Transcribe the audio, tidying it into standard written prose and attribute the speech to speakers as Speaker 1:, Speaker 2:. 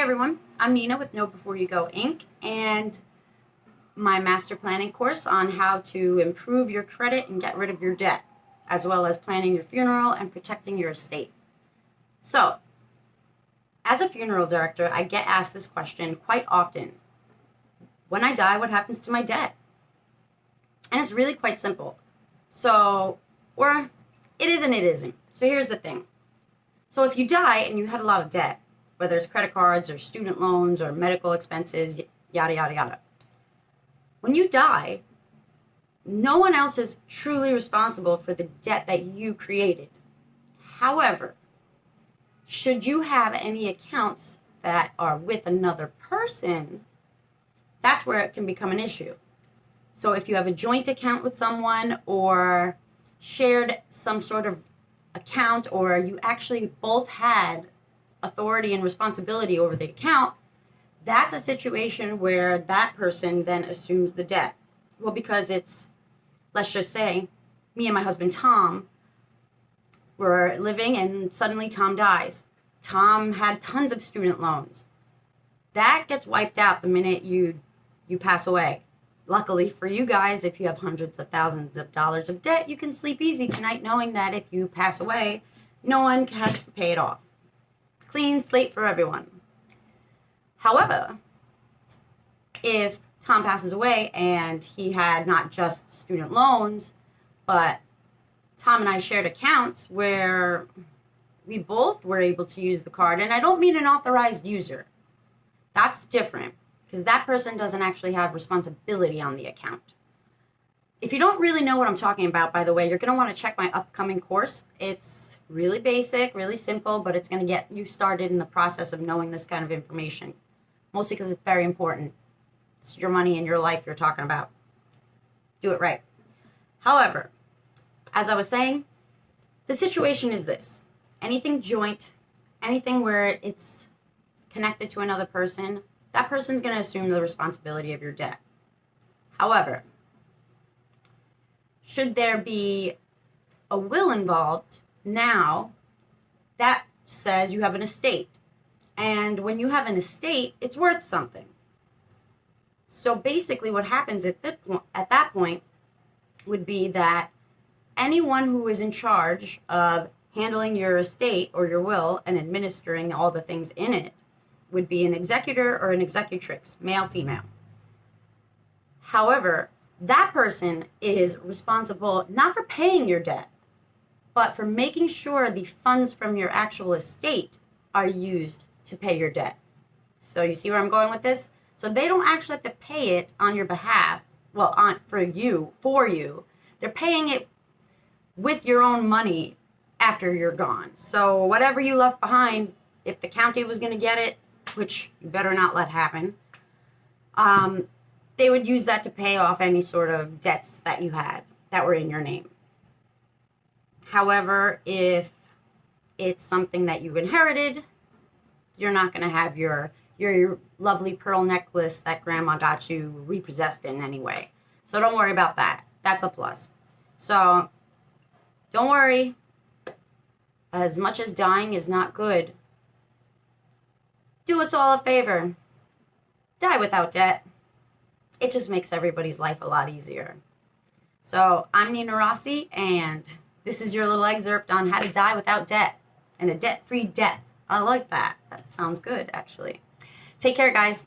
Speaker 1: everyone, I'm Nina with Know Before You Go Inc. and my master planning course on how to improve your credit and get rid of your debt, as well as planning your funeral and protecting your estate. So, as a funeral director, I get asked this question quite often. When I die, what happens to my debt? And it's really quite simple. So, or it is and it isn't. So here's the thing. So if you die and you had a lot of debt, whether it's credit cards or student loans or medical expenses, yada, yada, yada. When you die, no one else is truly responsible for the debt that you created. However, should you have any accounts that are with another person, that's where it can become an issue. So if you have a joint account with someone or shared some sort of account, or you actually both had authority and responsibility over the account, that's a situation where that person then assumes the debt. Well, because it's, let's just say, me and my husband Tom were living and suddenly Tom dies. Tom had tons of student loans. That gets wiped out the minute you pass away. Luckily for you guys, if you have hundreds of thousands of dollars of debt, you can sleep easy tonight knowing that if you pass away, no one has to pay it off. Clean slate for everyone. However, if Tom passes away and he had not just student loans, but Tom and I shared accounts where we both were able to use the card, and I don't mean an authorized user. That's different, because that person doesn't actually have responsibility on the account. If you don't really know what I'm talking about, by the way, you're going to want to check my upcoming course. It's really basic, really simple, but it's going to get you started in the process of knowing this kind of information. Mostly because it's very important. It's your money and your life you're talking about. Do it right. However, as I was saying, the situation is this. Anything joint, anything where it's connected to another person, that person's going to assume the responsibility of your debt. However, should there be a will involved, now that says you have an estate. And when you have an estate, it's worth something. So basically what happens at that point would be that anyone who is in charge of handling your estate or your will and administering all the things in it would be an executor or an executrix, male, female. However, that person is responsible not for paying your debt, but for making sure the funds from your actual estate are used to pay your debt. So you see where I'm going with this? So they don't actually have to pay it on your behalf, well, for you. They're paying it with your own money after you're gone. So whatever you left behind, if the county was going to get it, which you better not let happen, they would use that to pay off any sort of debts that you had that were in your name. However, if it's something that you inherited, you're not going to have your lovely pearl necklace that grandma got you repossessed in anyway. So don't worry about that. That's a plus. So don't worry. As much as dying is not good, do us all a favor. Die without debt. It just makes everybody's life a lot easier. So I'm Nina Rossi, and this is your little excerpt on how to die without debt and a debt-free death. I like that. That sounds good, actually. Take care, guys.